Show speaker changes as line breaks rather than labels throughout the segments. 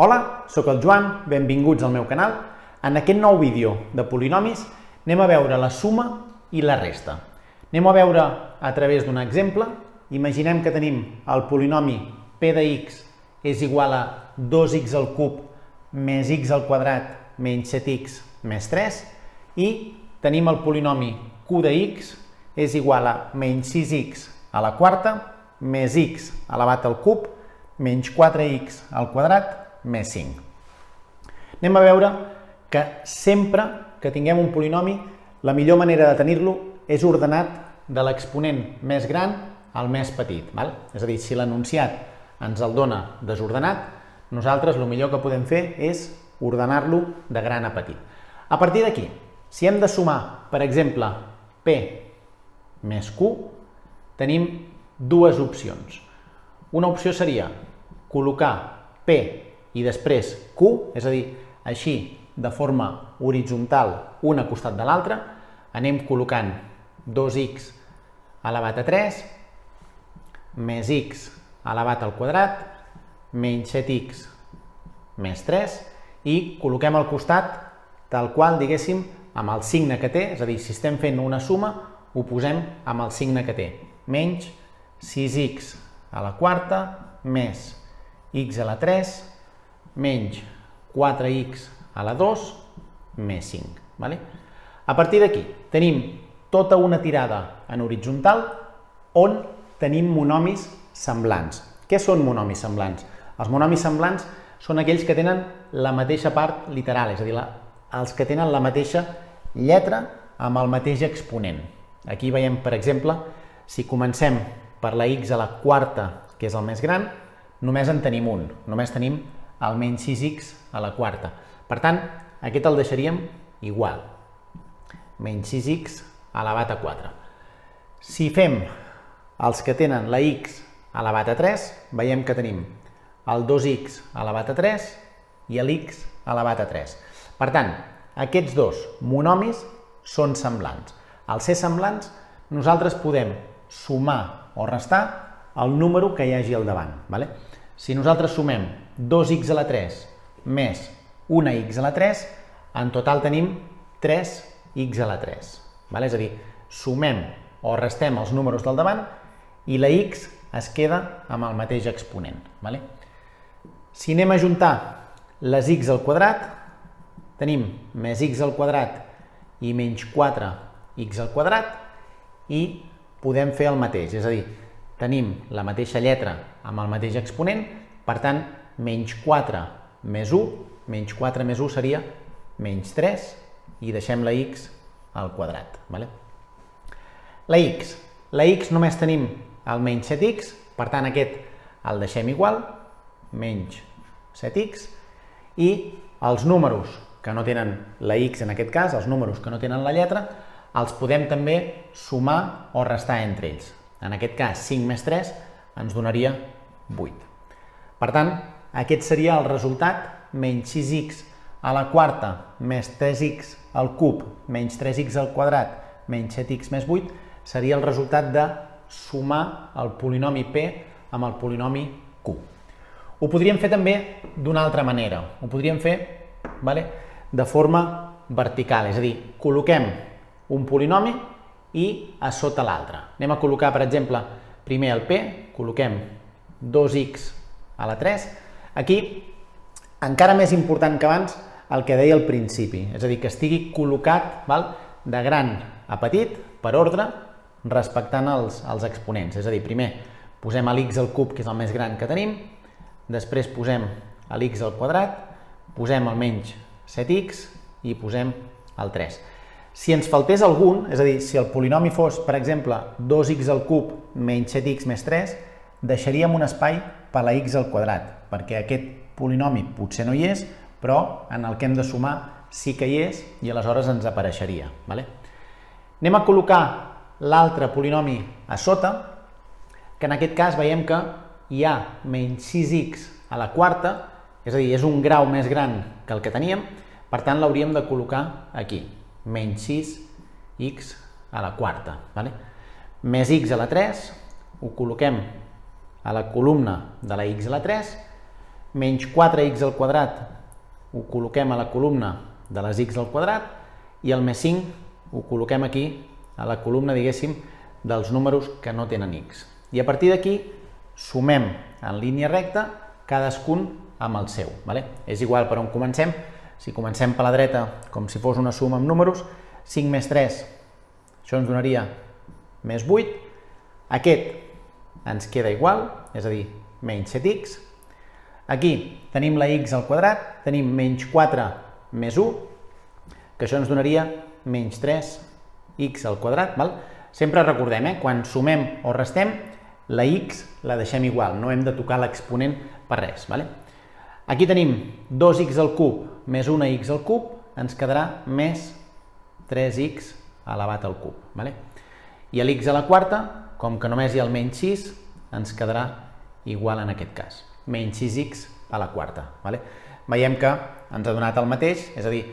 Hola, sóc el Joan, benvinguts al meu canal. En aquest nou vídeo de polinomis anem a veure la suma i la resta. Anem a veure a través d'un exemple. Imaginem que tenim el polinomi p de x és igual a 2x al cub més x al quadrat menys 7x més 3 i tenim el polinomi q de x és igual a menys 6x a la quarta més x elevat al cub menys 4x al quadrat més 5. Anem a veure que sempre que tinguem un polinomi, la millor manera de tenir-lo és ordenat de l'exponent més gran al més petit. És a dir, si l'enunciat ens el dona desordenat, nosaltres el millor que podem fer és ordenar-lo de gran a petit. A partir d'aquí, si hem de sumar, per exemple, p més q, tenim dues opcions. Una opció seria col·locar p i després q, és a dir, així de forma horitzontal un a costat de l'altre, anem col·locant 2x elevat a 3 més x elevat al quadrat menys 7x més 3 i col·loquem al costat tal qual, diguéssim, amb el signe que té, és a dir, si estem fent una suma, ho posem amb el signe que té, menys 6x a la quarta més x a la 3 menys 4x a la 2 més 5. A partir d'aquí tenim tota una tirada en horitzontal on tenim monomis semblants. Què són monomis semblants? Els monomis semblants són aquells que tenen la mateixa part literal, és a dir, els que tenen la mateixa lletra amb el mateix exponent. Aquí veiem, per exemple, si comencem per la x a la quarta, que és el més gran, només en tenim un, només tenim el menys 6x a la quarta. Per tant, aquest el deixaríem igual. Menys 6x elevat a 4. Si fem els que tenen la x elevat a 3, veiem que tenim el 2x elevat a 3 i l'x elevat a 3. Per tant, aquests dos monomis són semblants. Al ser semblants, nosaltres podem sumar o restar el número que hi hagi al davant. Si nosaltres sumem 2x a la 3 més 1x a la 3, en total tenim 3x a la 3. És a dir, sumem o restem els números del davant i la x es queda amb el mateix exponent. Si anem a juntar les x al quadrat, tenim més x al quadrat i menys 4x al quadrat i podem fer el mateix, és a dir, tenim la mateixa lletra amb el mateix exponent, per tant, menys 4 més 1, menys 4 més 1 seria menys 3 i deixem la x al quadrat. La x només tenim el menys 7x, per tant aquest el deixem igual, menys 7x, i els números que no tenen la x en aquest cas, els números que no tenen la lletra, els podem també sumar o restar entre ells. En aquest cas, 5 més 3 ens donaria 8. Per tant, aquest seria el resultat, menys 6x a la quarta més 3x al cub menys 3x al quadrat menys 7x més 8 seria el resultat de sumar el polinomi p amb el polinomi q. Ho podríem fer també d'una altra manera. Ho podríem fer de forma vertical, és a dir, col·loquem un polinomi i a sota l'altre. Anem a col·locar, per exemple, primer el p, col·loquem 2x a la 3. Aquí, encara més important que abans, el que deia al principi, és a dir, que estigui col·locat de gran a petit, per ordre, respectant els exponents. És a dir, primer posem l'x al cub, que és el més gran que tenim, després posem l'x al quadrat, posem el menys 7x i posem el 3. Si ens faltés algun, és a dir, si el polinomi fos, per exemple, 2x al cub menys 7x més 3, deixaríem un espai per la x al quadrat, perquè aquest polinomi potser no hi és, però en el que hem de sumar sí que hi és i aleshores ens apareixeria. Anem a col·locar l'altre polinomi a sota, que en aquest cas veiem que hi ha menys 6x a la quarta, és a dir, és un grau més gran que el que teníem, per tant l'hauríem de col·locar aquí. Menys 6x a la quarta. Més x a la 3, ho col·loquem a la columna de la x a la 3, menys 4x al quadrat ho col·loquem a la columna de les x al quadrat i el més 5 ho col·loquem aquí a la columna, diguéssim, dels números que no tenen x. I a partir d'aquí sumem en línia recta cadascun amb el seu. És igual per on comencem. Si comencem per la dreta, com si fos una suma amb números, 5 més 3, això ens donaria més 8. Aquest ens queda igual, és a dir, menys 7x. Aquí tenim la x al quadrat, tenim menys 4 més 1, que això ens donaria menys 3x al quadrat. Sempre recordem, quan sumem o restem, la x la deixem igual, no hem de tocar l'exponent per res. Aquí tenim 2x al cub més 1x al cub, ens quedarà més 3x elevat al cub. I l'x a la quarta, com que només hi ha el menys 6, ens quedarà igual en aquest cas, menys 6x a la quarta. Veiem que ens ha donat el mateix, és a dir,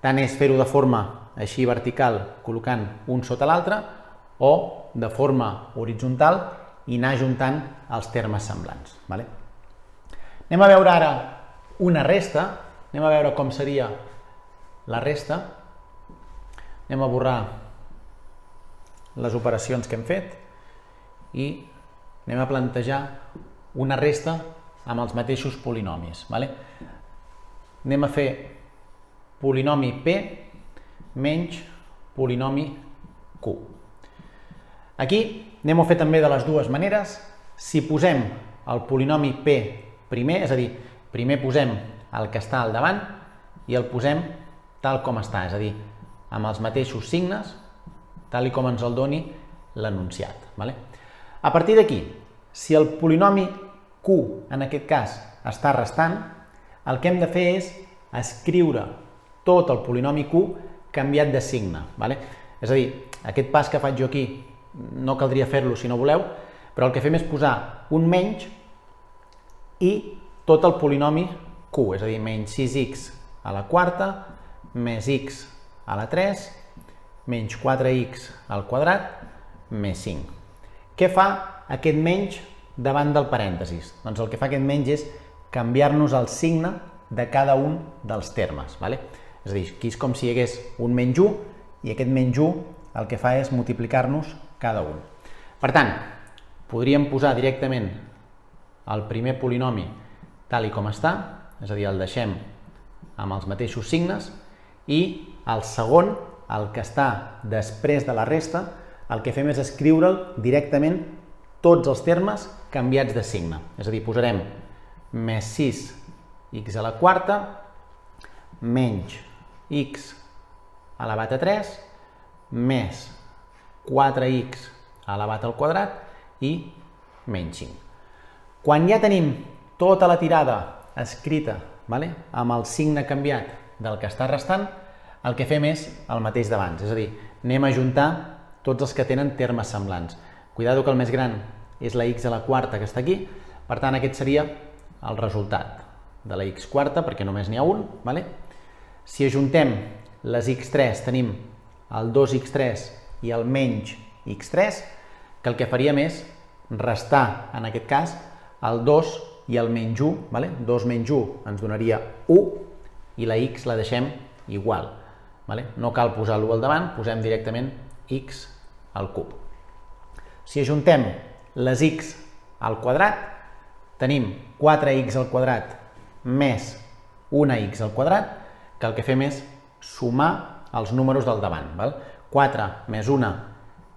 tant és fer-ho de forma així vertical, col·locant un sota l'altre, o de forma horitzontal i anar juntant els termes semblants. Anem a veure ara una resta, anem a veure com seria la resta. Anem a borrar les operacions que hem fet i anem a plantejar una resta amb els mateixos polinomis. Anem a fer polinomi P menys polinomi Q. Aquí anem a fer també de les dues maneres. Si posem el polinomi P primer, és a dir, primer posem el que està al davant i el posem tal com està, és a dir, amb els mateixos signes, tal com ens el doni l'enunciat. A partir d'aquí, si el polinomi Q, en aquest cas, està restant, el que hem de fer és escriure tot el polinomi Q canviat de signe. És a dir, aquest pas que faig jo aquí no caldria fer-lo si no voleu, però el que fem és posar un menys i tot el polinomi Q, és a dir, menys 6x a la quarta, més x a la 3, menys 4x al quadrat, més 5. Què fa aquest menys davant del parèntesis? Doncs el que fa aquest menys és canviar-nos el signe de cada un dels termes. És a dir, aquí és com si hi hagués un menys 1 i aquest menys 1 el que fa és multiplicar-nos cada un. Per tant, podríem posar directament el primer polinomi tal com està, és a dir, el deixem amb els mateixos signes, i el segon, el que està després de la resta, el que fem és escriure'l directament tots els termes canviats de signe. És a dir, posarem més 6x a la quarta, menys x elevat a 3, més 4x elevat al quadrat i menys 5. Quan ja tenim tota la tirada escrita amb el signe canviat del que està restant, el que fem és el mateix d'abans, és a dir, anem a juntar tots els que tenen termes semblants. Cuidado que el més gran és la x a la quarta que està aquí, per tant aquest seria el resultat de la x quarta, perquè només n'hi ha un. Si ajuntem les x3 tenim el 2x3 i el menys x3, que el que faríem és restar, en aquest cas, el 2 i el menys 1. 2 menys 1 ens donaria 1 i la x la deixem igual. No cal posar l'1 al davant, posem directament x al cub. Si ajuntem les x al quadrat, tenim 4x al quadrat més 1x al quadrat, que el que fem és sumar els números del davant. 4 més 1,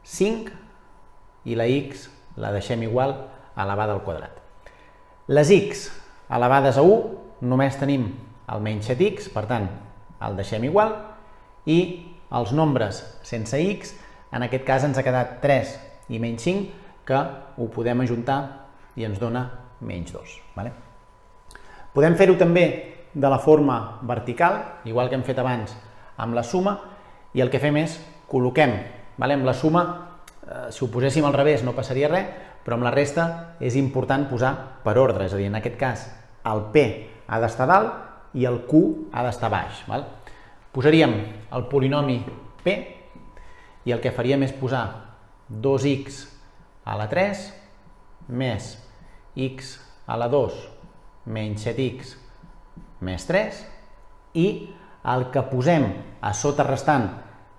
5, i la x la deixem igual elevada al quadrat. Les x elevades a 1 només tenim el menys 7x, per tant, el deixem igual, i els nombres sense x, en aquest cas ens ha quedat 3 i menys 5, que ho podem ajuntar i ens dona menys 2. Podem fer-ho també de la forma vertical, igual que hem fet abans amb la suma, i el que fem és col·loquem. Amb la suma, si ho poséssim al revés no passaria res, però amb la resta és important posar per ordre, és a dir, en aquest cas el P ha d'estar dalt i el Q ha d'estar baix. Posaríem el polinomi P i el que faríem és posar 2x a la 3 més x a la 2 menys 7x més 3, i el que posem a sota restant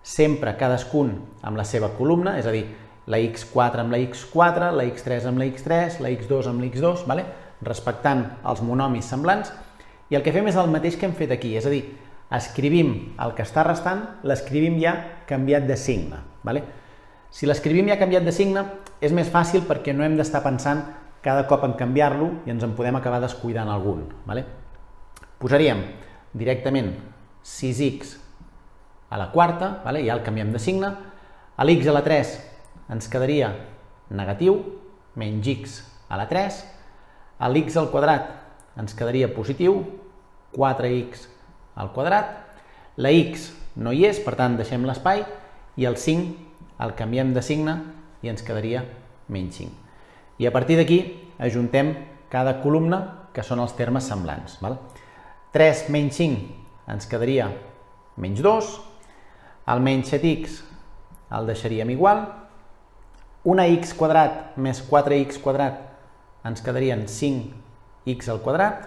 sempre cadascun amb la seva columna, és a dir, la x4 amb la x4, la x3 amb la x3, la x2 amb la x2, respectant els monomis semblants, i el que fem és el mateix que hem fet aquí, és a dir, escrivim el que està restant, l'escrivim ja canviat de signe. Si l'escrivim ja canviat de signe, és més fàcil perquè no hem d'estar pensant cada cop en canviar-lo i ens en podem acabar descuidant algun. Posaríem directament 6x a la quarta, ja el canviem de signe, a l'x a la 3 ens quedaria negatiu, menys x a la 3, a l'x al quadrat ens quedaria positiu, 4x al quadrat, la x no hi és, per tant deixem l'espai, i el 5 el canviem de signe i ens quedaria menys 5. I a partir d'aquí ajuntem cada columna, que són els termes semblants. 3 menys 5 ens quedaria menys 2, el menys 7x el deixaríem igual, una x quadrat més 4x quadrat ens quedarien 5x al quadrat,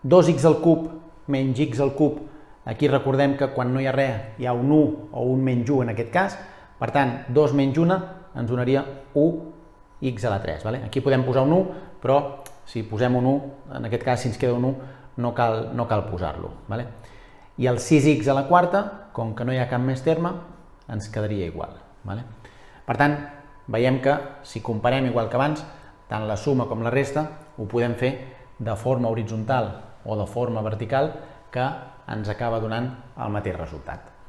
2x al cub menys x al cub, aquí recordem que quan no hi ha res hi ha un 1 o un menys 1 en aquest cas, per tant 2 menys 1 ens donaria 1x a la 3. Aquí podem posar un 1, però si posem un 1, en aquest cas si ens queda un 1, no cal posar-lo. I el 6x a la quarta, com que no hi ha cap més terme, ens quedaria igual. Per tant, veiem que si comparem igual que abans, tant la suma com la resta ho podem fer de forma horitzontal o de forma vertical, que ens acaba donant el mateix resultat.